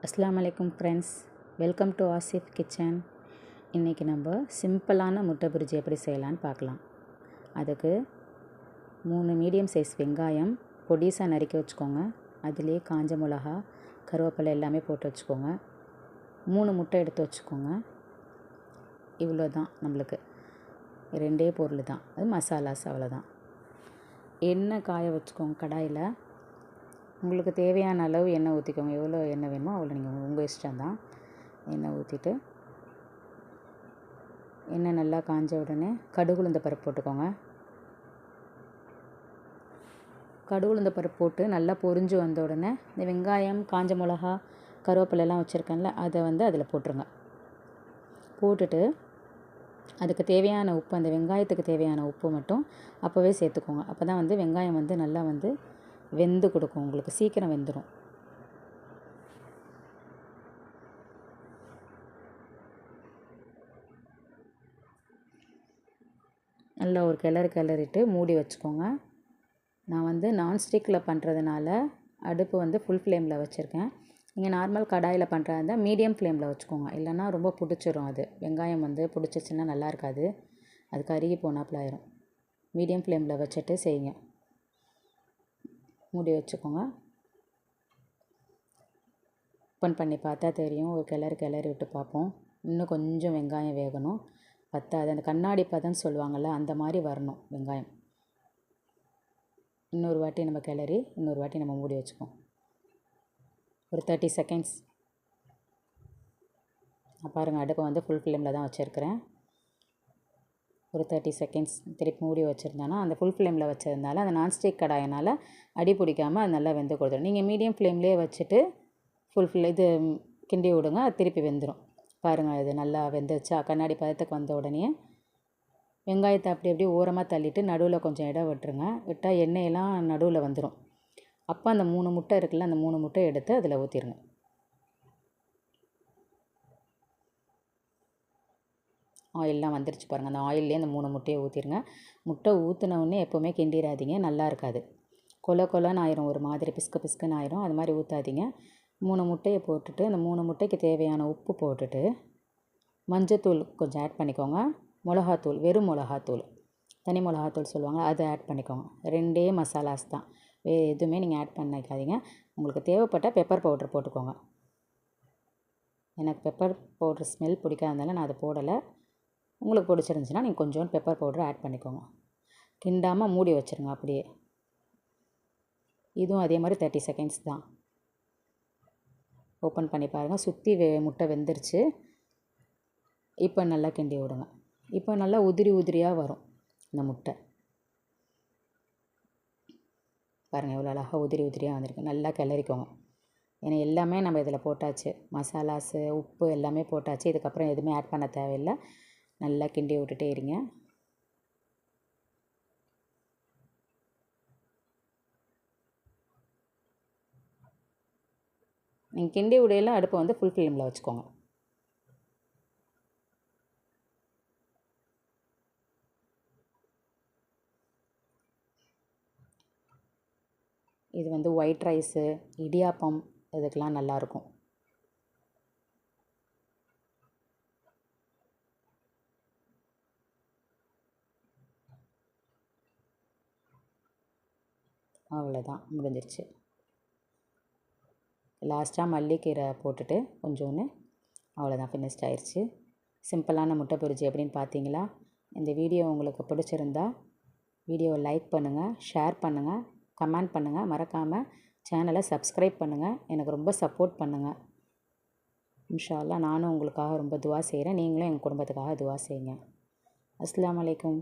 அஸ்ஸலாமு அலைக்கும் friends, welcome to Asif kitchen. இன்றைக்கி நம்ம சிம்பிளான முட்டை புரிஜி எப்படி செய்யலான்னு பார்க்கலாம். அதுக்கு 3 மீடியம் சைஸ் வெங்காயம் பொடிசாக நறுக்கி வச்சுக்கோங்க. அதிலே காஞ்ச மிளகா, கருவேப்பிலை எல்லாமே போட்டு வச்சுக்கோங்க. 3 முட்டை எடுத்து வச்சுக்கோங்க. இவ்வளோ தான் நம்மளுக்கு, 2 பொருள் தான், அது மசாலாஸ் அவ்வளோதான். எண்ணெய் காய வச்சுக்கோங்க. கடாயில் உங்களுக்கு தேவையான அளவு எண்ணெய் ஊற்றிக்கோங்க. எவ்வளோ எண்ணெய் வேணுமோ அவ்வளோ நீங்கள் உங்கள் இஷ்டம்தான். எண்ணெய் ஊற்றிட்டு எண்ணெய் நல்லா காஞ்ச உடனே கடுகு உளுந்த பருப்பு போட்டுக்கோங்க. கடுகு உளுந்த பருப்பு போட்டு நல்லா பொரிஞ்சு வந்த உடனே இந்த வெங்காயம், காஞ்ச மிளகா, கருவேப்பிலெல்லாம் வச்சுருக்கேன்ல, அதை அதில் போட்டுருங்க. போட்டுட்டு அதுக்கு தேவையான உப்பு, அந்த வெங்காயத்துக்கு தேவையான உப்பு மட்டும் அப்போவே சேர்த்துக்கோங்க. அப்போ தான் வெங்காயம் நல்லா வெந்து கொடுக்கும், உங்களுக்கு சீக்கிரம் வெந்துடும். நல்லா ஒரு கிளறிட்டு மூடி வச்சுக்கோங்க. நான் நான்ஸ்டிக்கில் பண்ணுறதுனால அடுப்பு ஃபுல் ஃப்ளேமில் வச்சுருக்கேன். நீங்கள் நார்மல் கடாயில் பண்ணுறதா இருந்தால் மீடியம் ஃப்ளேமில் வச்சுக்கோங்க. இல்லைன்னா ரொம்ப பிடிச்சிரும். அது வெங்காயம் பிடிச்சிச்சின்னா நல்லா இருக்காது, அது கருகி போனாப்புல ஆயிரும். மீடியம் ஃப்ளேமில் வச்சுட்டு செய்யுங்க. மூடி வச்சுக்கோங்க. ஓப்பன் பண்ணி பார்த்தா தெரியும். ஒரு கிளறி விட்டு பார்ப்போம். இன்னும் கொஞ்சம் வெங்காயம் வேகணும், பத்தாது. அந்த கண்ணாடி பதம்னு சொல்லுவாங்கள்ல, அந்த மாதிரி வரணும் வெங்காயம். இன்னொரு வாட்டி நம்ம கிளறி இன்னொரு வாட்டி நம்ம மூடி வச்சுக்கோம். ஒரு 30 செகண்ட்ஸ். பாருங்கள், அடுப்பை ஃபுல் ஃப்ளேமில் தான் வச்சுருக்கிறேன். ஒரு 30 செகண்ட்ஸ் திருப்பி மூடி வச்சுருந்தோன்னா, அந்த ஃபுல் ஃப்ளேமில் வச்சதுனால அந்த நான்ஸ்டிக் கடாயினால் அடி பிடிக்காமல் அது நல்லா வெந்து கொடுத்துரும். நீங்கள் மீடியம் ஃப்ளேம்லேயே வச்சுட்டு இது கிண்டி விடுங்க, அது திருப்பி வெந்துடும். பாருங்கள், இது நல்லா வெந்துருச்சா. கண்ணாடி பதத்துக்கு வந்த உடனே வெங்காயத்தை அப்படி ஓரமாக தள்ளிட்டு நடுவில் கொஞ்சம் இடம் விட்டுருங்க. விட்டால் எண்ணெயெல்லாம் நடுவில் வந்துடும். அப்போ அந்த 3 முட்டை இருக்குல்ல, அந்த 3 முட்டையை எடுத்து அதில் ஊற்றிடுங்க. ஆயிலெலாம் வந்துருச்சு பாருங்கள். அந்த ஆயிலே அந்த 3 முட்டையை ஊற்றிடுங்க. முட்டை ஊற்றினவுடனே எப்போவுமே கிண்டிடாதீங்க, நல்லா இருக்காது. கொலன்னு ஆயிரும், ஒரு மாதிரி பிஸ்குன்னு ஆயிரும். அது மாதிரி ஊற்றாதீங்க. 3 முட்டையை போட்டுட்டு அந்த 3 முட்டைக்கு தேவையான உப்பு போட்டுட்டு மஞ்சத்தூள் கொஞ்சம் ஆட் பண்ணிக்கோங்க. மிளகாத்தூள், வெறும் மிளகாத்தூள், தனி மிளகாத்தூள் சொல்லுவாங்க, அதை ஆட் பண்ணிக்கோங்க. 2 மசாலாஸ் தான், வேறு எதுவுமே நீங்கள் ஆட் பண்ணிக்காதீங்க. உங்களுக்கு தேவைப்பட்டால் பெப்பர் பவுட்ரு போட்டுக்கோங்க. எனக்கு பெப்பர் பவுட்ரு ஸ்மெல் பிடிக்காதனால நான் அதை போடலை. உங்களுக்கு பிடிச்சிருந்துச்சின்னா நீங்கள் கொஞ்சோண்டு பெப்பர் பவுட்ரு ஆட் பண்ணிக்கோங்க. கிண்டாமல் மூடி வச்சுருங்க அப்படியே. இதுவும் அதே மாதிரி 30 செகண்ட்ஸ் தான். ஓப்பன் பண்ணி பாருங்கள். சுற்றி முட்டை வெந்துருச்சு. இப்போ நல்லா கிண்டி விடுங்க. இப்போ நல்லா உதிரியாக வரும் இந்த முட்டை. பாருங்கள், எவ்வளோ அழகாக உதிரியாக வந்திருக்கு. நல்லா கிளறிக்கோங்க. ஏன்னா எல்லாமே நம்ம இதில் போட்டாச்சு, மசாலாஸு, உப்பு எல்லாமே போட்டாச்சு. இதுக்கப்புறம் எதுவுமே ஆட் பண்ண தேவையில்லை. நல்லா கிண்டி விட்டுட்டே இருங்க. நீங்கள் கிண்டி விடையில அடுப்பை ஃபுல் ஃப்ளேமில் வச்சுக்கோங்க. இது ஒயிட் ரைஸு, இடியாப்பம், இதுக்கெலாம் நல்லாயிருக்கும். அவ்வளோதான், முடிஞ்சிருச்சு. லாஸ்ட்டாக மல்லிக்கீரை போட்டுட்டு கொஞ்சோன்னு, அவ்வளோதான், ஃபினிஷ்ட் ஆயிடுச்சு. சிம்பிளான முட்டை பொரிஜி எப்படின்னு பார்த்தீங்களா? இந்த வீடியோ உங்களுக்கு பிடிச்சிருந்தா வீடியோவை லைக் பண்ணுங்கள், ஷேர் பண்ணுங்கள், கமெண்ட் பண்ணுங்கள். மறக்காமல் சேனலை சப்ஸ்கிரைப் பண்ணுங்கள். எனக்கு ரொம்ப சப்போர்ட் பண்ணுங்கள். இன்ஷா அல்லாஹ் நானும் உங்களுக்காக ரொம்ப துவா செய்கிறேன். நீங்களும் எங்கள் குடும்பத்துக்காக துவா செய்யுங்க. அஸ்ஸலாமு அலைக்கும்.